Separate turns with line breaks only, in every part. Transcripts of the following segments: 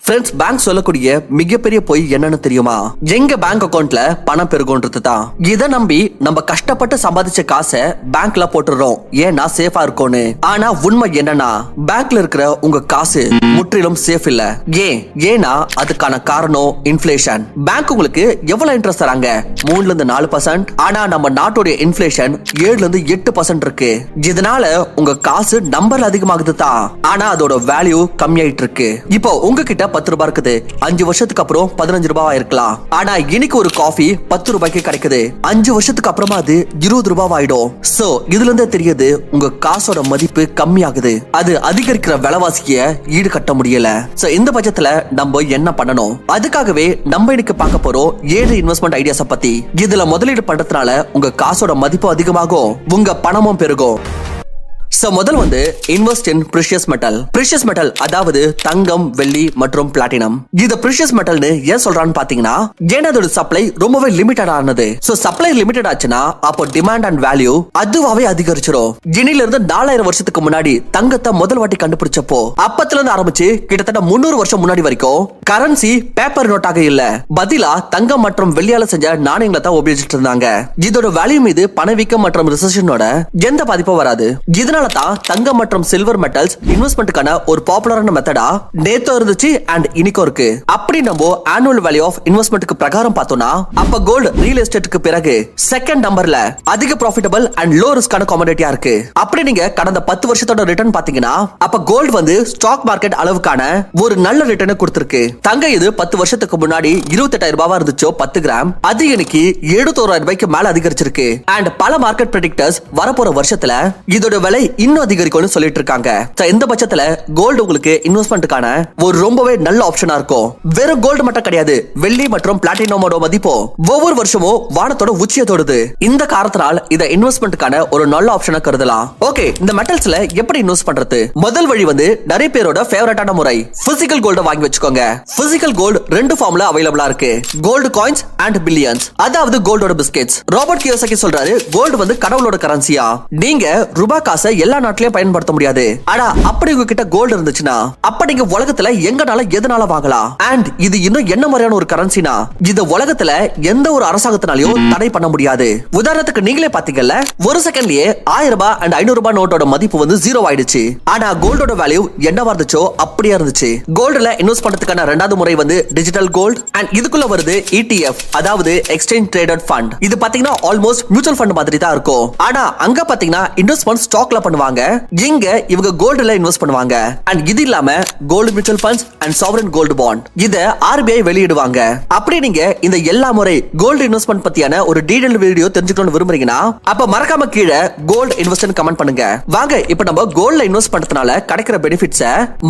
Friends, bank சொல்லக்கூடிய மிகப்பெரிய பொய் என்னன்னு தெரியுமா? எங்க பேங்க் அக்கவுண்ட்ல பணம் பெருகுன்றது தான். இதை நம்பி நம்ம கஷ்டப்பட்டு சம்பாதிச்ச காசை பேங்க்ல போட்டுறோம், ஏன்னா சேஃபா இருக்கும்னு. ஆனா உண்மை என்னன்னா, பேங்க்ல இருக்கிற உங்க காசு முற்றிலும் சேஃப் இல்ல. ஏன்னா அதுக்கான காரணம் இன்ஃப்ளேஷன். பேங்க் உங்களுக்கு எவ்வளவு இன்ட்ரெஸ்ட் தராங்க? 3ல இருந்து 4%. ஆனா நம்ம நாட்டுடைய இன்ஃப்ளேஷன் 7ல இருந்து 8% இருக்கு. இதனால உங்க காசு நம்பர் அதிகமாகுது தான், ஆனா அதோட வேல்யூ கம்மியாயிட்டு இருக்கு. இப்போ உங்ககிட்ட 10 ரூபாய் இருக்குது, 5 வருஷத்துக்கு அப்புறம் 15 ரூபாய் இருக்கலாம். ஆனா இன்னைக்கு ஒரு காஃபி 10 ரூபாய்க்கு கிடைக்குது, 5 வருஷத்துக்கு அப்புறமா அது 20 ரூபாய் ஆயிடும். சோ இதுல இருந்து தெரியுது உங்க காசோட மதிப்பு கம்மி ஆகுது. அது அதிகரிக்கிற விலைவாசிய ஈடு கட்ட முடியல. சோ இந்த பட்சத்துல நம்ம என்ன பண்ணணும்? அதுக்காகவே நம்ம இன்னைக்கு பார்க்க போறோம் 7 இன்வெஸ்ட்மெண்ட் ஐடியாஸ் பத்தி. இதுல முதலீடு பண்றதுனால உங்க காசோட மதிப்பு அதிகமாகும், உங்க பணமும் பெருகும். முதல் invest in precious metal. Precious metal அதாவது தங்கம், வெள்ளி மற்றும் பிளாட்டினம். இது பிரஷியஸ் மெட்டல்னு ஏன் சொல்றான்னு பாத்தீங்கன்னா, ஏன்னா அதோட சப்ளை ரொம்பவே லிமிட்டட் ஆனது. சப்ளை லிமிட்டட் ஆச்சுன்னா அப்போ டிமாண்ட் அண்ட் வேல்யூ அதுவாவே அதிகரிச்சிரும். இனில இருந்து 4000 வருஷத்துக்கு முன்னாடி தங்கத்தை முதல் வாட்டி கண்டுபிடிச்சப்போ அப்பத்துல இருந்து ஆரம்பிச்சு கிட்டத்தட்ட 300 வருஷம் முன்னாடி வரைக்கும் கரன்சி பேப்பர் நோட்டாக இல்ல, பதிலா தங்கம் மற்றும் வெள்ளியால செஞ்ச நாணயங்களை தான் உபயோகிச்சுட்டு இருந்தாங்க. இதோட வேல்யூ மீது பணவீக்கம் மற்றும் ரிசெஷனோட எந்த பாதிப்பும் வராது. இதனால தங்கம் மற்றும் சில்வர் மெட்டல்ஸ் இன்வெஸ்ட்மென்ட்கான ஒரு பாப்புலரான மெத்தடா நேத்து இருந்துச்சு அண்ட் இன்னைக்கும் இருக்கு. அப்படி நம்ம ஆனுவல் வேல்யூ ஆஃப் இன்வெஸ்ட்மென்ட்க்கு பிரகாரம் பார்த்தோம்னா, அப்ப கோல்ட் ரியல் எஸ்டேட்டுக்கு பிறகு செகண்ட் நம்பர்ல அதிக ப்ராஃபிட்டபிள் அண்ட் லோ ரிஸ்கான கமோடிட்டியா இருக்கு. அப்படி நீங்க கடந்த 10 வருஷத்தோட ரிட்டர்ன் பாத்தீங்கன்னா, அப்ப கோல்ட் ஸ்டாக் மார்க்கெட் அளவுக்கான ஒரு நல்ல ரிட்டர்ன் கொடுத்திருக்கு. தங்கம் இது 10 வருஷத்துக்கு முன்னாடி 28,000 ரூபாவா இருந்துச்சோ 10 கிராம், அது இன்னைக்கு 71,000 ரூபாய்க்கு மேல அதிகரிச்சிருக்கு. அண்ட் பல மார்க்கெட் பிரெடிக்டர்ஸ் வரப்போற வருஷத்துல இதோட விலை இன்னும் அதிகரிக்கும்னு சொல்லிட்டு இருக்காங்க. இந்த பட்சத்துல கோல்டு உங்களுக்கு இன்வெஸ்ட்மென்ட்கான ஒரு ரொம்பவே நல்ல ஆப்ஷனா இருக்கும். வெறும் கோல்டு மட்டும் கிடையாது, வெள்ளி மற்றும் பிளாட்டினமோட மதிப்பு ஒவ்வொரு வருஷமும் வானத்தோட உச்சியை தொடுது. இந்த காரணத்தினால் இத இன்வெஸ்ட்மென்ட்கான ஒரு நல்ல ஆப்ஷனா கருதலாம். ஓகே, இந்த மெட்டல்ஸ்ல எப்படி இன்வெஸ்ட் பண்றது? முதல் வழி நிறைய பேரோட ஃபேவரட்டான முறை, பிசிக்கல் கோல்ட வாங்கி வச்சுக்கோங்க. பிசிக்கல் கோல்டு 2 ஃபார்ம்ல அவைலபிளா இருக்கு, கோல்டு காயின்ஸ் அண்ட் பில்லியன்ஸ். அதாவது கோல்டோட பிஸ்கெட்ஸ். ராபர்ட் கியோசாகி சொல்றாரு, கோல்டு கடவுளோட கரன்சியா. நீங்க ரூபாய் காசை எல்லா நாட்டிலையும் பயன்படுத்த முடியாது. ஆனா அப்படி உங்ககிட்ட கோல்டு இருந்துச்சுன்னா அப்ப நீங்க உலகத்துல எங்கனால எதனால வாங்கலாம். அண்ட் இது இன்னும் என்ன மாதிரியான ஒரு கரன்சினா, இது உலகத்துல எந்த ஒரு அரசாங்கத்தினாலையும் தடை பண்ண முடியாது. உதாரணத்துக்கு நீங்களே பாத்தீங்கல்ல, ஒரு செகண்ட்லயே 1000 ரூபாய் அண்ட் 500 ரூபாய் நோட்டோட மதிப்பு 0 ஆயிடுச்சு. ஆனா கோல்டோட வேல்யூ என்னவா இருந்துச்சோ அப்படியே இருந்துச்சு. கோல்டுல இன்வெஸ்ட் பண்றதுக்கான இரண்டாவது முறை டிஜிட்டல் கோல்ட். அண்ட் இதுக்குள்ள வருது ETF, அதாவது எக்ஸ்சேஞ்ச் ட்ரேடட் ஃபண்ட். இது பாத்தீங்கன்னா ஆல்மோஸ்ட் மியூச்சுவல் ஃபண்ட் மாதிரி தான் இருக்கும். ஆனா அங்க பாத்தீங்கன்னா இன்வெஸ்ட்மென்ட் ஸ்டாக்ல பண்ணுவாங்க, இங்க இவங்க கோல்டுல இன்வெஸ்ட் பண்ணுவாங்க. அண்ட் இது இல்லாம gold mutual funds and sovereign gold bond இத RBI வெளியிடுவாங்க. அப்படி நீங்க இந்த எல்லா முறை கோல்டு இன்வெஸ்ட்மென்ட் பத்தியான ஒரு டீடைல் வீடியோ தெரிஞ்சுக்கணும்னு விரும்புறீங்கன்னா அப்ப மறக்காம கீழே கோல்டு இன்வெஸ்ட்மென்ட் கமெண்ட் பண்ணுங்க. வாங்க இப்ப நம்ம கோல்ட்ல இன்வெஸ்ட் பண்றதுனால கிடைக்கிற பெனிஃபிட்ஸ்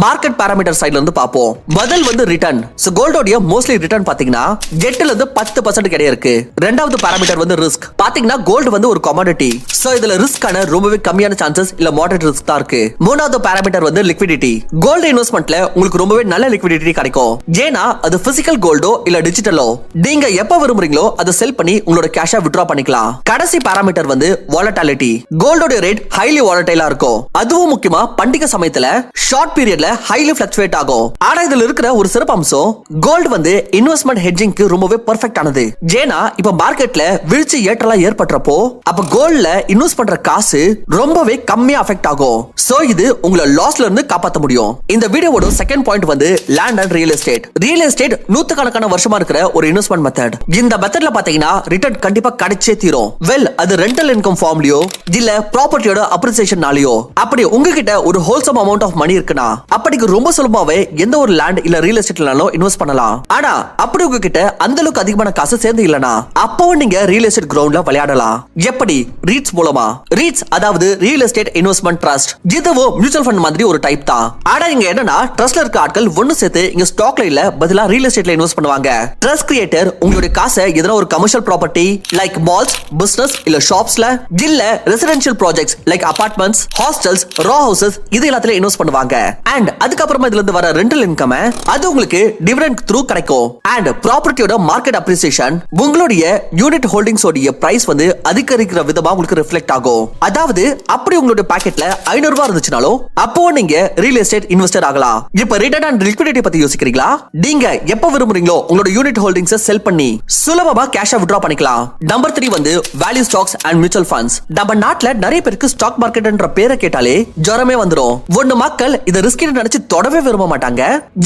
மார்க்கெட் பாராமீட்டர் சைடுல இருந்து பாப்போம். முதல் ரிட்டர்ன். சோ கோல்டோட மோஸ்ட்லி ரிட்டர்ன் பாத்தீங்கன்னா 8ல இருந்து 10% கிடையாது இருக்கு. இரண்டாவது பாராமீட்டர் ரிஸ்க். பாத்தீங்கன்னா கோல்டு ஒரு கமாடிட்டி. சோ இதுல ரிஸ்கான ரொம்பவே கம்மியான சான்சஸ் இல்ல மாடரேட் ரிஸ்க் தான் இருக்கு. மூணாவது பாராமீட்டர் லிக்விடிட்டி. கோல்ட் இன்வெஸ்ட்மென்ட்ல உங்களுக்கு ரொம்பவே நல்ல லிக்விடிட்டி கிடைக்கும். ஏன்னா அது பிசிக்கல் கோல்டோ இல்ல டிஜிட்டலோ நீங்க எப்ப விரும்புறீங்களோ அதை செல் பண்ணி உங்களோட கேஷை வித்ட்ரா பண்ணிக்கலாம். கடைசி பாராமீட்டர் வாலட்டிலிட்டி. கோல்டோட ரேட் ஹைலி வாலடைலா இருக்கும். அதுவும் முக்கியமா பண்டிகை சமயத்துல ஷார்ட் பீரியட்ல ஹைலி ஃபிளக்சுவேட் ஆகும். ஆனா இதுல இருக்கிற ஒரு சிறப்பு அம்சம், கோல்டு இன்வெஸ்ட்மென்ட் ஹெட்ஜிங்க்கு ரொம்பவே பெர்ஃபெக்ட் ஆனது. ஏன்னா இப்ப மார்க்கெட்ல வீழ்ச்சி ஏற்றலாம் ஏற்பட்டறப்போ அப்ப கோல்ட்ல இன்வெஸ்ட் பண்ற காசு ரொம்பவே கம்மியா அஃபெக்ட் ஆகும். சோ இது உங்களை லாஸ்ல இருந்து காப்பாத்த முடியும். இந்த வீடியோவோட second point land and real estate. Real estate நூத்துக்கணக்கான வருஷமா இருக்கிற ஒரு இன்வெஸ்ட்மென்ட் மெத்தட். இந்த மெத்தட்ல பாத்தீங்கன்னா ரிட்டர்ன் கண்டிப்பா கிடைச்சே தீரும். அது ரெண்டல் இன்கம் ஃபார்ம்லயோ இல்ல ப்ராப்பர்ட்டியோட அப்ரிசியேஷன்னாலயோ. அப்படி உங்ககிட்ட ஒரு ஹோல்சம் அமௌண்ட் ஆஃப் மணி இருக்குன்னா அப்படிக்கு ரொம்ப சுலபமாவே எந்த ஒரு லேண்ட் இல்ல ரியல் எஸ்டேட்லனாலும் இன்வெஸ்ட் பண்ணலாம். ஆனா அப்படி உங்ககிட்ட அந்த அளவுக்கு அதிகமான காசு சேர்ந்து இல்லனா அப்போ நீங்க ரியல் எஸ்டேட் கிரவுண்ட்ல விளையாடலாம். எப்படி? ரீட்ஸ் மூலமா. ரீட்ஸ் அதாவது ரியல் எஸ்டேட் இன்வெஸ்ட்மெண்ட் ட்ரஸ்ட். இதுவும் மியூச்சுவல் ஃபண்ட் மாதிரி ஒரு டைப் தான். ஆனா இங்க என்னன்னா ட்ரஸ்ட்ல இருக்க ஆட்கள் ஒன்னு சேர்த்து இங்க ஸ்டாக்ல இல்ல பதிலா ரியல் எஸ்டேட்ல இன்வெஸ்ட் பண்ணுவாங்க. ட்ரஸ்ட் கிரியேட்டர் உங்களுடைய காசை எதனா ஒரு commercial property like malls, business இல்ல ஷாப்ஸ்ல இல்ல residential projects like apartments, hostels, row houses இது எல்லாத்துல இன்வெஸ்ட் பண்ணுவாங்க. அண்ட் அதுக்கப்புறமா இதுல இருந்து வர ரெண்டல் இன்கம் அது உங்களுக்கு டிவிடெண்ட் த்ரூ கிடைக்கும். அண்ட் ப்ராப்பர்ட்டியோட மார்க்கெட் அப்ரிசியேஷன் உங்களுடைய யூனிட் ஹோல்டிங்ஸ் உடைய பிரைஸ் அதிகரிக்கிற விதமா உங்களுக்கு ரிஃப்ளெக்ட் ஆகும். அதாவது அப்படி உங்களுடைய உங்களுடைய பாக்கெட்ல 500 ரூபாய் இருந்துச்சுனாலும் அப்போ நீங்க ரியல் எஸ்டேட் இன்வெஸ்டர் ஆகலாம். இப்ப ரிட்டர்ன் அண்ட் லிக்விடிட்டி பத்தி யோசிக்கிறீங்களா? நீங்க எப்ப விரும்புறீங்களோ உங்களோட யூனிட் ஹோல்டிங்ஸ் செல் பண்ணி சுலபமா கேஷா வித்ட்ரா பண்ணிக்கலாம். நம்பர் 3 வந்து value stocks and mutual funds. நம்ம நாட்டுல நிறைய பேருக்கு ஸ்டாக் மார்க்கெட்ன்ற பேரை கேட்டாலே ஜரமே வந்துரும். ஒன்னு மக்கள் இத ரிஸ்க்னு நினைச்சு தொடவே விரும்ப மாட்டாங்க.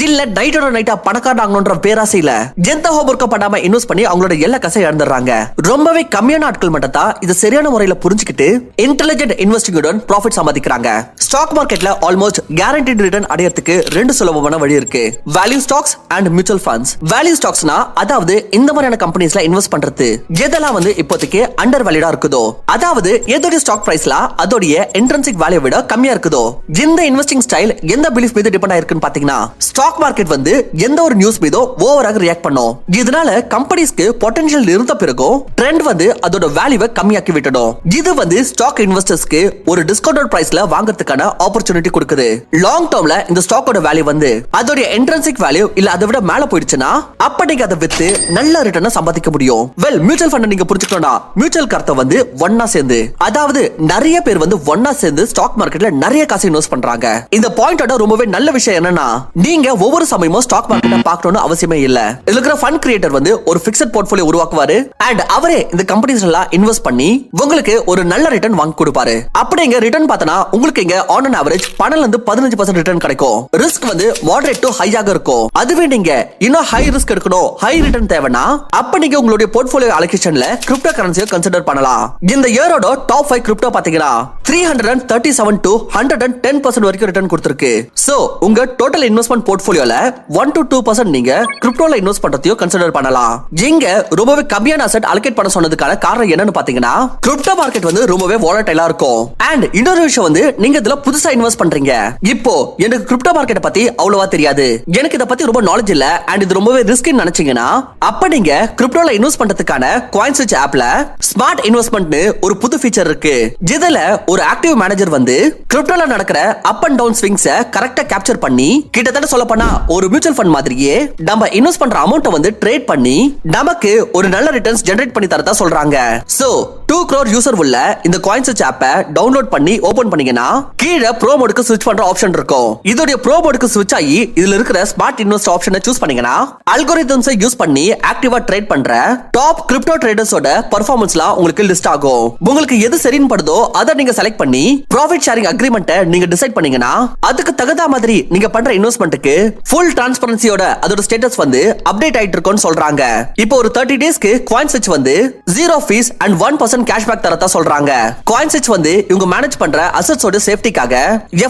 இல்ல நைட்டோட நைட்டா பணக்காரனாகணும்ன்ற பேராசையில எந்த ஹோம்வொர்க் பண்ணாம இன்வெஸ்ட் பண்ணி அவங்களோட எல்லா காசை இழந்துறாங்க. ரொம்பவே கம்மியான ஆட்கள் மட்டும் தான் இத சரியான முறையில புரிஞ்சுக்கிட்டு இன்டெலிஜென்ட் இன்வெஸ்டிங்குடன் ப்ராஃபிட் சம்பாதிக்கிறாங்க. ஸ்டாக் மார்க்கெட்ல ஆல்மோஸ்ட் கேரண்டீட் ரிட்டர்ன் அடையறதுக்கு ரெண்டு சுலபமான வழி இருக்கு. Value stocks and mutual funds. Value ஸ்டாக்ஸ்னா அதாவது இந்த மாதிரியான கம்பெனிஸ்ல இன்வெஸ்ட் பண்றது எதெல்லாம் வந்து இப்போதைக்கு அண்டர் வேல்யூடா இருக்குதோ, அதாவது எதோட ஸ்டாக் பிரைஸ்ல அதோட இன்ட்ரின்சிக் வேல்யூ விட கம்மியா இருக்குதோ. இந்த இன்வெஸ்டிங் ஸ்டைல் எந்த பிலீஃப் மீது டிபெண்ட் ஆயிருக்குன்னு பாத்தீங்கன்னா ஸ்டாக் மார்க்கெட் வந்து எந்த ஒரு நியூஸ் மீதோ ஓவராக ரியாக்ட் பண்ணும். இதனால கம்பெனிஸ்க்கு பொட்டன்ஷியல் இருந்த பிறகும் ட்ரெண்ட் வந்து அதோட வேல்யூவை கம்மியாக்கி விட்டுடும். இது வந்து ஸ்டாக் இன்வெஸ்டர்ஸ்க்கு ஒரு டிஸ்கவுண்டட் பிரைஸ்ல வாங்குறதுக்கான ஆப்பர்ச்சுனிட்டி கொடுக்குது. லாங் டர்ம்ல இந்த ஸ்டாக்கோட வேல்யூ வந்து அதோட இன்ட்ரின்சிக் வேல்யூ இல்ல அதை விட மேல போயிடுச்சுன்னா அப்ப நீங்க அதை வித்து நல்ல ரிட்டர்ன் சம்பாதிக்க முடியும். வெல், மியூச்சுவல் ஃபண்ட் நீங்க புரிஞ்சுக்கணும்னா மியூச்சுவல் கருத்தை வந்து ஒன்னா சேர்ந்து, அதாவது நிறைய பேர் வந்து ஒன்னா சேர்ந்து ஸ்டாக் மார்க்கெட்ல நிறைய காசு இன்வெஸ்ட் பண்றாங்க. இந்த பாயிண்டோட ரொம்பவே நல்ல விஷயம் என்னன்னா நீங்க ஒவ்வொரு சமயமும் ஸ்டாக் மார்க்கெட்டை பார்க்கணும்னு அவசியமே இல்ல. இதுல இருக்கிற ஃபண்ட் கிரியேட்டர் வந்து ஒரு ஃபிக்ஸட் போர்ட்ஃபோலியோ உருவாக்குவாரு அண்ட் அவரே இந்த கம்பெனிஸ் எல்லாம் இன்வெஸ்ட் பண்ணி உங்களுக்கு ஒரு நல்ல ரிட்டர்ன் வாங்கி கொடுப்பாரு. அப்படிங்க ரிட்டர்ன் பார்த்தனா உங்களுக்கு இங்க ஆன் அன் ஆவரேஜ் 12 இருந்து 15% ரிட்டர்ன் கிடைக்கும். ரிஸ்க் வந்து மாடரேட் டு ஹையாக இருக்கும். அதுவே நீங்க இன்னும் ஹை ரிஸ்க் எடுக்கணும், ஹை ரிட்டர்ன் தேவைன்னா அப்ப நீங்க உங்களுடைய போர்ட்ஃபோலியோ அலோகேஷன்ல கிரிப்டோ கரன்சியை கன்சிடர் பண்ணலாம். இந்த இயரோட டாப் 5 கிரிப்டோ பாத்தீங்கன்னா 337 to 110% வரைக்கும் ரிட்டர்ன் கொடுத்திருக்கு. சோ உங்க டோட்டல் இன்வெஸ்ட்மென்ட் போர்ட்ஃபோலியோல 1 to 2% நீங்க கிரிப்டோல இன்வெஸ்ட் பண்றதையும் கன்சிடர் பண்ணலாம். இங்க ரொம்பவே கம்மியான அசெட் அலோகேட் பண்ண சொன்னதுக்கான காரணம் என்னன்னு பாத்தீங்கன்னா கிரிப்டோ மார்க்கெட் வந்து ரொம்பவே வாலடைலா இருக்கும். அண்ட் இன்னொரு விஷயம் வந்து நீங்க இதுல புதுசா இன்வெஸ்ட் பண்றீங்க. இப்போ எனக்கு கிரிப்டோ மார்க்கெட் பத்தி அவ்வளவா தெரியாது, எனக்கு இத பத்தி ரொம்ப நாலேஜ் இல்ல அண்ட் இது ரொம்பவே ரிஸ்க்னு நினைச்சீங்கன்னா அப்ப நீங்க கிரிப்டோல இன்வெஸ்ட் பண்றதுக்கான CoinSwitch ஆப்ல ஸ்மார்ட் இன்வெஸ்ட்மென்ட்னு ஒரு புது ஃபீச்சர் இருக்கு. இதுல ஒரு ஆக்டிவ் மேனேஜர் வந்து கிரிப்டோல நடக்கிற அப் அண்ட் டவுன் ஸ்விங்ஸை கரெக்ட்டா கேப்சர் பண்ணி கிட்டத்தட்ட சொல்லப்போனா ஒரு மியூச்சுவல் ஃபண்ட் மாதிரியே நம்ம இன்வெஸ்ட் பண்ற அமௌண்ட்டை வந்து ட்ரேட் பண்ணி நமக்கு ஒரு நல்ல ரிட்டர்ன்ஸ் ஜெனரேட் பண்ணி தரதா சொல்றாங்க. சோ 2 crore யூசர் உள்ள இந்த CoinSwitch ஆப்பை டவுன்லோட் பண்ணி ஓபன் பண்ணீங்கன்னா கீழே ப்ரோ மோடுக்கு ஸ்விட்ச் பண்ற ஆப்ஷன் இருக்கும். இதோட ப்ரோ மோடுக்கு ஸ்விட்ச் ஆகி இதுல இருக்கிற ஸ்மார்ட் இன்வெஸ்ட் ஆப்ஷனை சூஸ் பண்ணீங்கன்னா அல்கோரிதம்ஸை யூஸ் பண்ணி ஆக்டிவா ட்ரேட் பண்ற டாப் கிரிப்டோ ட்ரேடர்ஸோட பெர்ஃபார்மன்ஸ்லாம் உங்களுக்கு லிஸ்ட் ஆகும். உங்களுக்கு எது சரின்னு படுதோ அதை நீங்க செலக்ட் பண்ணி ப்ராஃபிட் ஷேரிங் அக்ரிமெண்ட்டை நீங்க டிசைட் பண்ணீங்கன்னா அதுக்கு தகுந்த மாதிரி நீங்க பண்ற இன்வெஸ்ட்மென்ட்க்கு ஃபுல் டிரான்ஸ்பரன்சியோட அதோட ஸ்டேட்டஸ் வந்து அப்டேட் ஆயிட்டு இருக்குன்னு சொல்றாங்க. இப்போ ஒரு 30 டேஸ்க்கு CoinSwitch வந்து 0 ஃபீஸ் அண்ட் 1% கேஷ்பேக் தரதா சொல்றாங்க. CoinSwitch வந்து இவங்க மேனேஜ் பண்ற அசெட்ஸோட சேஃப்டிக்காக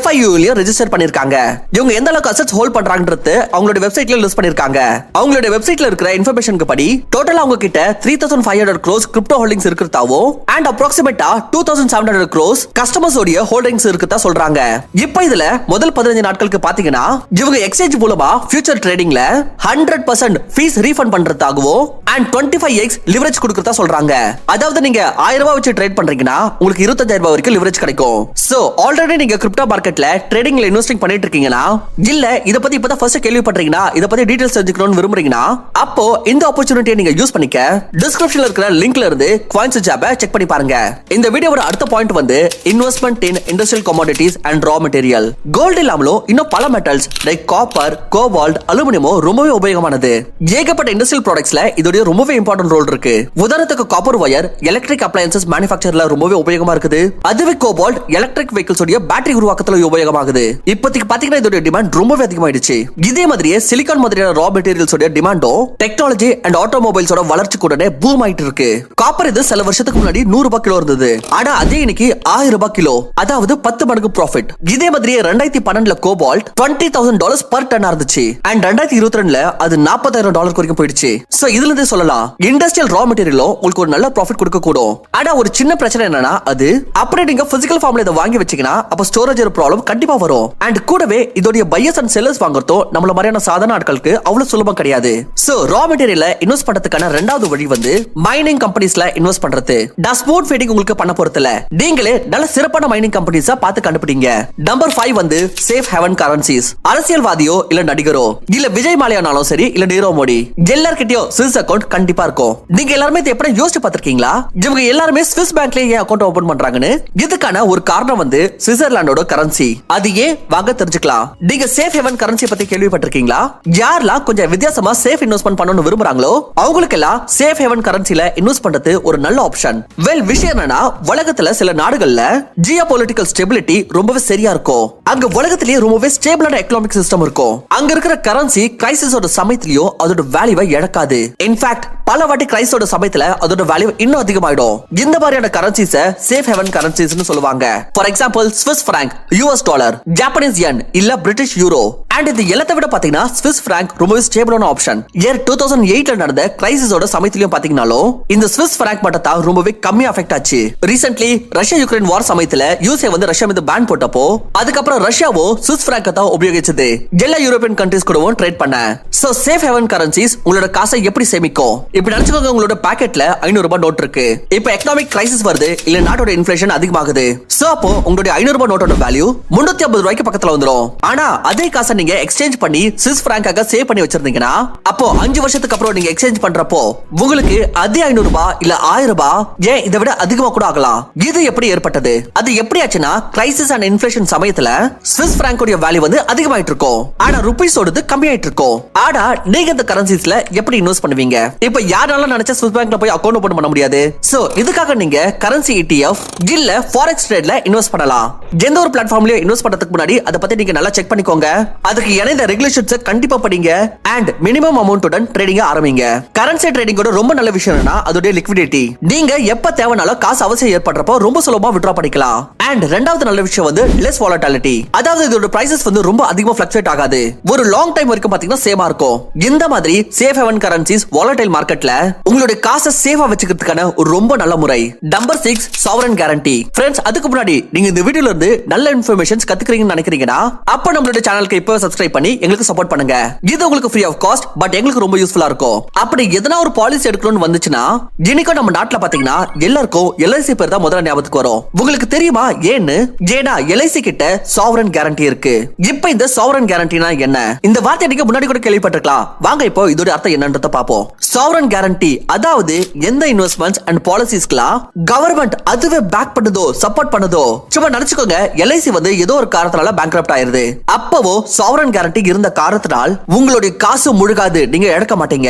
FIU ல ரெஜிஸ்டர் பண்ணிருக்காங்க. இவங்க எந்த அளவுக்கு அசெட்ஸ் ஹோல்ட் பண்றாங்கன்றது அவங்களோட வெப்சைட்ல லிஸ்ட் பண்ணிருக்காங்க. அவங்களோட வெப்சைட்ல இருக்கிற இன்ஃபர்மேஷனுக்கு படி டோட்டலா அவங்க கிட்ட 3500 crores கிரிப்டோ ஹோல்டிங்ஸ் இருக்கிறதாவோ அண்ட் அப்ராக்சிமேட்டா 2700 crores கஸ்டமர்ஸ் உடைய ஹோல்டிங்ஸ் இருக்கிறதா சொல்றாங்க. இப்போ இதுல முதல் 15 நாட்களுக்கு பாத்தீங்கன்னா இவங்க எக்ஸ்சேஞ்ச் மூலமா ஃபியூச்சர் ட்ரேடிங்ல 100% ஃபீஸ் ரீஃபண்ட் பண்றதாகவோ அண்ட் 25x லிவரேஜ் கொடுக்கறதா சொல்றாங்க. அதாவது நீங்க 1000 ரூபாய் வச்சு ட்ரேட் பண்றீங்கன்னா உங்களுக்கு 25000 ரூபாய் வரைக்கும் லிவரேஜ் கிடைக்கும். சோ ஆல்ரெடி நீங்க கிரிப்டோ மார்க்கெட்ல ட்ரேடிங்ல இன்வெஸ்டிங் பண்ணிட்டு இருக்கீங்கன்னா இல்ல இத பத்தி இப்பதான் ஃபர்ஸ்ட் கேள்விப்பட்டீங்கன்னா இத பத்தி டீடைல்ஸ் தெரிஞ்சுக்கணும்னு விரும்புறீங்கன்னா அப்போ இந்த ஆப்பர்சூனிட்டியை நீங்க யூஸ் பண்ணிக்க டிஸ்கிரிப்ஷன்ல இருக்கிற லிங்க்ல இருந்து CoinSwitch ஆப்பை செக் பண்ணி பாருங்க. இந்த வீடியோவோட அடுத்த பாயிண்ட் வந்து investment in industrial commodities and raw material. Gold இல்லாமலும் இன்னும் பல மெட்டல்ஸ் லைக் காப்பர், கோபால்ட், அலுமினியமோ ரொம்பவே உபயோகமானது. ஏகப்பட்ட இண்டஸ்ட்ரியல் ப்ராடக்ட்ஸ்ல இதோட ரொம்பவே இம்பார்ட்டன்ட் ரோல் இருக்கு. உதாரணத்துக்கு காப்பர் வயர் எலக்ட்ரிக் அப்ளையன்சஸ் மேனுஃபேக்சர்ல ரொம்பவே உபயோகமா இருக்குது. அதுவே கோபால்ட் எலக்ட்ரிக் வெஹிக்கிள்ஸ் உடைய பேட்டரி உருவாக்கத்துல உபயோகமாகுது. இப்போதைக்கு பாத்தீங்கன்னா இதோட டிமாண்ட் ரொம்பவே அதிகமாயிடுச்சு. இதே மாதிரியே சிலிகான் மாதிரியான ரா மெட்டீரியல்ஸ் உடைய டிமாண்டும் டெக்னாலஜி அண்ட் ஆட்டோமொபைல்ஸோட வளர்ச்சி கூடனே பூம் ஆயிட்டு இருக்கு. காப்பர் இது சில வருஷத்துக்கு முன்னாடி 100 ரூபாய் கிலோ இருந்தது. ஆனா அதே இன்னைக்கு 1000 ரூபாய் கிலோ, அதாவது 10 மடங்கு ப்ராஃபிட். இதே மாதிரியே 2012ல கோபால்ட் $20,000 per டன் இருந்துச்சு அண்ட் 2022ல அது $40,000 வரைக்கும் போயிடுச்சு. சோ இதுல இருந்து சொல்லலாம் இண்டஸ்ட்ரியல் ரா மெட்டீரியலும் உங்களுக்கு ஒரு நல்ல ப்ராஃபிட் கொடுக்க கூடும். ஆனா ஒரு சின்ன பிரச்சனை என்னன்னா அது அப்படியே நீங்க பிசிக்கல் ஃபார்ம்ல இத வாங்கி வச்சீங்கன்னா அப்ப ஸ்டோரேஜ் ப்ராப்ளம் கண்டிப்பா வரும். அண்ட் கூடவே இதோட பையர்ஸ் அண்ட் செல்லர்ஸ் வாங்குறதோ நம்மள மாதிரியான சாதாரண ஆட்களுக்கு அவ்வளவு சுலபம் கிடையாது. சோ ரா மெட்டீரியல்ல இன்வெஸ்ட் பண்றதுக்கான இரண்டாவது வழி வந்து மைனிங் கம்பெனிஸ்ல இன்வெஸ்ட் பண்றது. டஸ்போர்ட் ஃபீடிங் உங்களுக்கு பண்ண பொறுத்தல நீங்களே நல்ல சிறப்பான மைனிங் கம்பெனிஸா பார்த்து கண்டுபிடிங்க. நம்பர் 5 வந்து சேஃப் ஹேவன் கரன்சிஸ். அரசியல்வாதியோ இல்ல நடிகரோ இல்ல விஜய் மாலியானாலும் சரி இல்ல நீரவ் மோடி எல்லார்கிட்டயும் ஸ்விஸ் அக்கவுண்ட் கண்டிப்பா இருக்கும். நீங்க எல்லாருமே எப்படி யோசிச்சு பார்த்திருக்கீங்களா? இவங்க எல்லாருமே ஸ்விஸ் பேங்க்ல ஏன் அக்கவுண்ட் ஓபன் பண்றாங்கன்னு? இதுக்கு இதுக்கான ஒரு காரணம் வந்து சுவிட்சர்லாந்தோட கரன்சி. அது ஏன் வாங்க தெரிஞ்சுக்கலாம். நீங்க சேஃப் ஹேவன் கரன்சி பத்தி கேள்விப்பட்டிருக்கீங்களா? யாரெல்லாம் கொஞ்சம் வித்தியாசமா சேஃப் இன்வெஸ்ட்மெண்ட் பண்ணணும்னு விரும்புறாங்களோ அவங்களுக்கு எல்லாம் சேஃப் ஹேவன் கரன்சில இன்வெஸ்ட் பண்றது ஒரு நல்ல ஆப்ஷன். வெல், விஷயம் என்னன்னா உலகத்துல சில நாடுகள்ல ஜியோபொலிட்டிக்கல் ஸ்டெபிலிட்டி ரொம்பவே சரியா இருக்கும். அங்க உலகத்திலேயே ரொம்பவே ஸ்டேபிளான எக்கனாமிக் சிஸ்டம் இருக்கும். அங்க இருக்கிற கரன்சி கிரைசிஸோட சமயத்திலயும் அதோட வேல்யூவை இழக்காது. இன்ஃபேக்ட் பல வாட்டி கிரைசிஸோட சமயத்துல அதோட வேல்யூ இன்னும் அதிகமாயிடும். இந்த மாதிரியான கரன்சிஸ சேஃப் ஹேவன் கரன்சிஸ்னு சொல்லுவாங்க. For example Swiss franc, US dollar, Japanese yen இல்ல பிரிட்டிஷ் யூரோ. அண்ட் இது எல்லாத்தை விட பாத்தீங்கன்னா ஸ்விஸ் பிராங்க் ரொம்பவே ஸ்டேபிளான ஆப்ஷன். இயர் 2008ல நடந்த கிரைசிஸோட சமயத்திலயும் பாத்தீங்கன்னாலும் இந்த ஸ்விஸ் பிராங்க் மட்டும் தான் ரொம்பவே கம்மி அஃபெக்ட் ஆச்சு. ரீசென்ட்லி ரஷ்யா யுக்ரைன் வார் சமயத்துல யூஎஸ்ஏ வந்து ரஷ்யா மீது பேன் போட்டப்போ அதுக்கப்புறம் ரஷ்யாவும் ஸ்விஸ் பிராங்க் தான் உபயோகிச்சது. எல்லா யூரோப்பியன் கண்ட்ரீஸ் கூடவும் ட்ரேட் பண்ண. சோ சேஃப் ஹேவன் கரன்சிஸ் உங்களோட காசை எப்படி சேமிக்கும்? இப்ப நினைச்சுக்கோங்க, உங்களோட பாக்கெட்ல 500 ரூபாய் நோட் இருக்கு. இப்ப எக்கனாமிக் கிரைசிஸ் வருது, இல்ல நாட்டோட இன்ஃப்ளேஷன் அதிகமாகுது. சோ அப்போ உங்களுடைய 500 ரூபாய் நோட்டோட வேல்யூ 350 ரூபாய்க்கு பக்கத்துல வந்துரும். ஆனா அதே காசை நீங்க எக்ஸ்சேஞ்ச் பண்ணி ஸ்விஸ் பிராங்காக சேவ் பண்ணி வச்சிருந்தீங்கன்னா அப்போ 5 வருஷத்துக்கு அப்புறம் நீங்க எக்ஸ்சேஞ்ச் பண்றப்போ உங்களுக்கு அதே 500 ரூபாய் இல்ல 1000 ரூபாய் ஏன் இதை விட அதிகமா கூட ஆகலாம். இது எப்படி ஏற்பட்டது? அது எப்படி ஆச்சுன்னா கிரைசிஸ் அண்ட் இன்ஃப்ளேஷன் சமயத்துல ஸ்விஸ் பிராங்கோட வேல்யூ வந்து அதிகமாயிட்டு இருக்கும், ஆனா ருபீஸோடது கம்மியாயிட்டு இருக்கும். ஆனா நீங்க இந்த கரன்சிஸ்ல எப்படி இன்வெஸ்ட் பண்ணுவீங்க? இப்ப யாரால நினைச்ச ஸ்விஸ் பேங்க்ல போய் அக்கவுண்ட் ஓபன் பண்ண முடியாது. சோ இதுக்காக நீங்க கரன்சி ETF இல்ல ஃபாரெக்ஸ் ட்ரேட்ல இன்வெஸ்ட் பண்ணலாம். எந்த ஒரு பிளாட்ஃபார்ம்லயே இன்வெஸ்ட் பண்றதுக்கு முன்னாடி அதை பத்தி நீங்க நல்லா செக் பண்ணிக்கோங்க. அதுக்கு இணைந்த ரெகுலேஷன்ஸ் கண்டிப்பா படிங்க அண்ட் மினிமம் அமௌண்ட்டுடன் ட்ரேடிங் ஆரம்பிங்க. கரன்சி ட்ரேடிங்கோட ரொம்ப நல்ல விஷயம் என்னன்னா அதோட லிக்விடிட்டி. நீங்க எப்ப தேவைனாலும் காசு அவசியம் ஏற்படுறப்போ ரொம்ப சுலபமா வித்ட்ரா பண்ணிக்கலாம். அண்ட் ரெண்டாவது நல்ல விஷயம் வந்து லெஸ் வாலட்டிலிட்டி. அதாவது இதோட பிரைசஸ் வந்து ரொம்ப அதிகமா ஃபிளக்சுவேட் ஆகாது. ஒரு லாங் டைம் வரைக்கும் பாத்தீங்கன்னா சேமா இருக்கும். இந்த மாதிரி சேஃப் ஹேவன் கரன்சிஸ் வாலடைல் மார்க்கெட்ல உங்களுடைய காசை சேஃபா வச்சுக்கிறதுக்கான ஒரு ரொம்ப நல்ல முறை. Number 6 sovereign guarantee. ஃப்ரெண்ட்ஸ், அதுக்கு முன்னாடி நீங்க இந்த வீடியோல இருந்து நல்ல இன்ஃபர்மேஷன்ஸ் கத்துக்கிறீங்கன்னு நினைக்கிறீங்கன்னா அப்ப நம்மளுடைய சேனலுக்கு இப்போ சப்ஸ்கிரைப் பண்ணி எங்களுக்கு சப்போர்ட் பண்ணுங்க. இது உங்களுக்கு ஃப்ரீ ஆஃப் காஸ்ட், பட் எங்களுக்கு ரொம்ப யூஸ்ஃபுல்லா இருக்கும். அப்படி எதனா ஒரு பாலிசி எடுக்கணும்னு வந்துச்சுன்னா இன்னைக்கு நம்ம நாட்டுல பாத்தீங்கன்னா எல்லாருக்கும் LIC பேர் தான் முதல்ல ஞாபகத்துக்கு வரும். உங்களுக்கு தெரியுமா ஏன்னு? ஏன்னா LIC கிட்ட சாவரன் கேரண்டி இருக்கு. இப்ப இந்த சாவரன் கேரண்டினா என்ன? இந்த வார்த்தை நீங்க முன்னாடி கூட கேள்விப்பட்டிருக்கலாம். வாங்க இப்போ இதோட அர்த்தம் என்னன்றத பாப்போம். சாவரன் கேரண்டி அதாவது எந்த இன்வெஸ்ட்மெண்ட்ஸ் அண்ட் பாலிசிஸ்க்குலாம் கவர்மெண்ட் அதுவே பேக் பண்ணுதோ சப்போர்ட் பண்ணுதோ. சும்மா நினைச்சுக்கோங்க, LIC வந்து ஏதோ ஒரு காரணத்தால பேங்க்ரப்ட் ஆயிருது. அப்பவோ சாவரன் கேரண்டி இருந்த காரணத்தினால் உங்களுடைய காசு முழுகாது, நீங்க இழக்க மாட்டீங்க.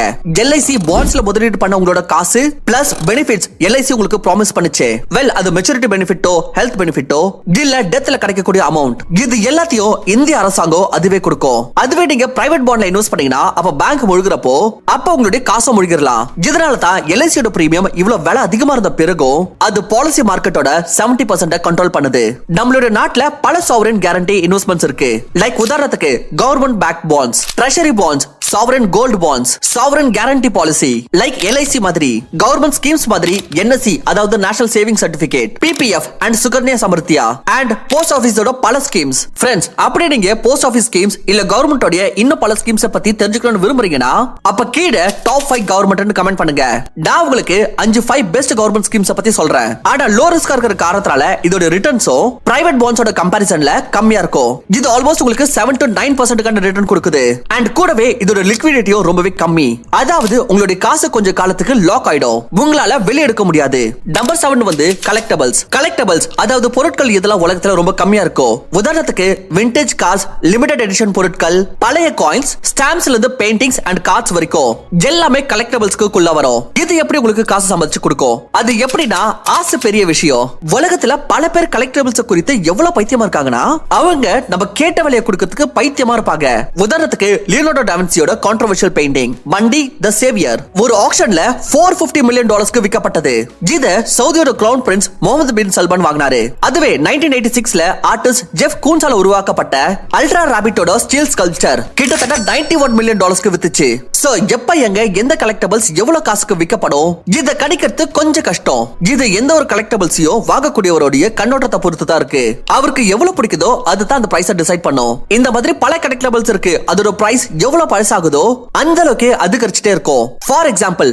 LIC பாண்ட்ஸ்ல முதலீடு பண்ண உங்களோட காசு பிளஸ் பெனிஃபிட்ஸ் LIC உங்களுக்கு ப்ராமிஸ் பண்ணுச்சு. வெல், அது மெச்சூரிட்டி பெனிஃபிட்டோ ஹெல்த் பெனிஃபிட்டோ இல்ல டெத்ல கிடைக்கக்கூடிய அமௌண்ட், இது எல்லாத்தையும் இந்திய அரசாங்கம் அதுவே கொடுக்கும். அதுவே நீங்க பிரைவேட் பாண்ட்ல இன்வெஸ்ட் பண்ணீங்கன்னா அப்ப பேங்க் முழுகிறப்போ அப்ப உங்களுடைய காசை முழுகிடலாம். இதனால தான் LICயோட பிரீமியம் இவ்வளவு விலை அதிகமா இருந்த பிறகும் அது பாலிசி மார்க்கெட்டோட 70% கண்ட்ரோல் பண்ணுது. நம்மளுடைய நாட்டுல பல சாவரன் கேரண்டி இன்வெஸ்ட்மெண்ட்ஸ் இருக்கு. லைக் உதாரணத்துக்கு government back bonds, treasury bonds, sovereign gold bonds, sovereign guarantee policy, like LIC மாதிரி, government schemes மாதிரி NSC அதாவது National Saving Certificate, PPF and Sukanya Samarthya and post office ஓட பல schemes. Friends, அப்படியே நீங்க post office schemes இல்ல government ஓட இன்னும் பல schemes பத்தி தெரிஞ்சுக்கணும்னு விரும்புறீங்கன்னா அப்ப கீழே top 5 government ன்னு கமெண்ட் பண்ணுங்க. நான் உங்களுக்கு 5 best government schemes பத்தி சொல்றேன். ஆனா லோ ரிஸ்கா இருக்கிற காரணத்தால இதோட ரிட்டர்ன்ஸோ பிரைவேட் பாண்ட்ஸோட கம்பேரிசன்ல கம்மியா இருக்கும். இது ஆல்மோஸ்ட் உங்களுக்கு 7 to 9% கான ரிட்டர்ன் கொடுக்குது. அண்ட் கூடவே இதோட லிக்விடிட்டியும் ரொம்பவே கம்மி. அதாவது உங்களுடைய காசு கொஞ்ச காலத்துக்கு லாக் ஆயிடும், உங்களால வெளிய எடுக்க முடியாது. நம்பர் 7 வந்து கலெக்டபிள்ஸ். கலெக்டபிள்ஸ் அதாவது பொருட்கள் இதெல்லாம் உலகத்துல ரொம்ப கம்மியா இருக்கும். உதாரணத்துக்கு விண்டேஜ் கார்ஸ், லிமிடெட் எடிஷன் பொருட்கள், பழைய காயின்ஸ், ஸ்டாம்ப்ஸ்ல இருந்து பெயிண்டிங்ஸ் அண்ட் கார்ட்ஸ் வரைக்கும் எல்லாமே கலெக்டபிள்ஸ்க்குள்ள வரும். இது எப்படி உங்களுக்கு காசு சம்பாதிச்சு கொடுக்கும்? அது எப்படின்னா ஆசை பெரிய விஷயம். உலகத்துல பல பேர் கலெக்டபிள்ஸ் குறித்து எவ்வளவு பைத்தியமா இருக்காங்கன்னா அவங்க நம்ம கேட்ட விலையை கொடுக்கிறதுக்கு பைத்தியமா இருப்பாங்க. உதாரணத்துக்கு லியோனார்டோ டா வின்சியோட controversial painting மண்டி தி சேவியர் ஒரு ஆக்ஷன்ல $450 மில்லியன் விற்கப்பட்டது. இத சவுதியோட கிரவுன் பிரின்ஸ் முகமது பின் சல்மான் வாங்கினாரு. அதுவே 1986ல ஆர்டிஸ்ட் ஜெஃப் கூன்ஸால உருவாக்கப்பட்ட அல்ட்ரா ராபிட்டோட ஸ்டீல் ஸ்கல்ப்சர் கிட்டத்தட்ட $91 மில்லியன் வித்துச்சு. சோ எப்ப எங்க எந்த கலெக்டபிள்ஸ் எவ்வளவு காசுக்கு விற்கப்படும் இத கணிக்கிறது கொஞ்சம் கஷ்டம். இது எந்த ஒரு கலெக்டபிள்ஸையும் வாங்கக்கூடியவருடைய கண்ணோட்டத்தை பொறுத்து தான் இருக்கு. அவருக்கு எவ்வளவு பிடிக்குதோ அதுதான் அந்த பிரைஸை டிசைட் பண்ணும். இந்த மாதிரி பல கலெக்டபிள்ஸ் இருக்கு. அதோட பிரைஸ் எவ்வளவு பழசா ஆகுதோ அந்த அளவுக்கு அதிகரிச்சுட்டே இருக்கும். ஃபார் எக்ஸாம்பிள்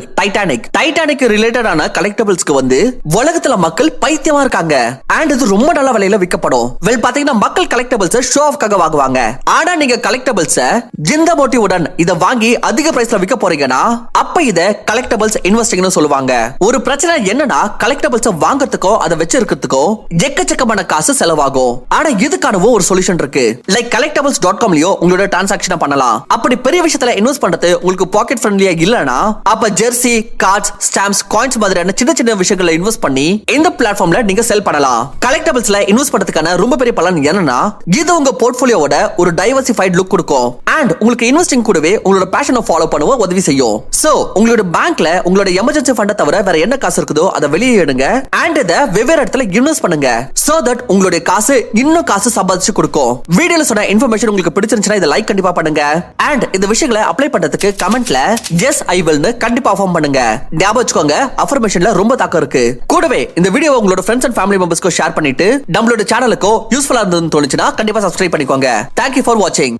டைட்டானிக் ரிலேட்டடான கலெக்டபிள்ஸ்க்கு வந்து உலகத்துல மக்கள் பைத்தியமா இருக்காங்க. அண்ட் இது ரொம்ப நல்ல விலையில விற்கப்படும். வெல் பாத்தீங்கன்னா மக்கள் கலெக்டபிள்ஸ் ஷோ ஆஃப்காக வாங்குவாங்க. ஆனா நீங்க கலெக்டபிள்ஸ் இந்த மோட்டிவுடன் இத வாங்கி அதிக பிரைஸ்ல விற்க போறீங்கன்னா அப்ப இத கலெக்டபிள்ஸ் இன்வெஸ்டிங்னு சொல்லுவாங்க. ஒரு பிரச்சனை என்னன்னா கலெக்டபிள்ஸ் வாங்குறதுக்கோ அதை வச்சிருக்கிறதுக்கோ எக்கச்சக்கமான காசு செலவாகும். ஆனா இதுக்கானவோ ஒரு சொல்யூஷன் இருக்கு. லைக் collectibles.com-லயோ உங்களோட டிரான்சாக்ஷன் பண்ணலாம். அப்படி பெரிய விஷயத்துல இன்வெஸ்ட் பண்றது உங்களுக்கு பாக்கெட் ஃப்ரெண்ட்லியா இல்லனா அப்ப ஜெர்சி, கார்ட்ஸ், ஸ்டாம்ப்ஸ், காயின்ஸ் மாதிரியான சின்ன சின்ன விஷயங்களை இன்வெஸ்ட் பண்ணி இந்த பிளாட்ஃபார்ம்ல நீங்க செல் பண்ணலாம். கலெக்டபிள்ஸ்ல இன்வெஸ்ட் பண்றதுக்கான ரொம்ப பெரிய பலன் என்னன்னா இது உங்க போர்ட்ஃபோலியோவோட ஒரு டைவர்சிஃபைட் லுக் கொடுக்கும். அண்ட் உங்களுக்கு இன்வெஸ்டிங் கூடவே உங்களோட பேஷனை ஃபாலோ பண்ணவும் உதவி செய்யும். சோ உங்களோட பேங்க்ல உங்களோட எமர்ஜென்சி ஃபண்ட தவிர வேற என்ன காசு இருக்குதோ அதை வெளியே எடுங்க. அண்ட் இத வெவ்வேறு இடத்துல இன்வெஸ்ட் பண்ணுங்க. சோ தட் உங்களுடைய காசு இன்னும் காசு சம்பாதிச்சு கொடுக்கும். வீடியோல சொன்ன இன்ஃபர்மேஷன் உங்களுக்கு பிடிச்சிருந்துச்சுன்னா இதை லைக் கண்டிப்பா பண்ணுங்க. அண்ட் இந்த விஷயங்களை அப்ளை பண்றதுக்கு கமெண்ட்ல எஸ் ஐ வில்னு கண்டிப்பா அஃபர்ம் பண்ணுங்க. ஞாபகம் வச்சுக்கோங்க, அஃபர்மேஷன்ல ரொம்ப தாக்கம் இருக்கு. கூடவே இந்த வீடியோவை உங்களோட ஃப்ரெண்ட்ஸ் அண்ட் ஃபேமிலி மெம்பர்ஸ்க்கு ஷேர் பண்ணிட்டு நம்மளோட சேனலுக்கு யூஸ்ஃபுல்லா இருந்ததுன்னு தோணுச்சுன்னா கண்டிப்பா சப்ஸ்கிரைப் பண்ணிக்கோங்க. தேங்க்யூ ஃபார் வாட்சிங்.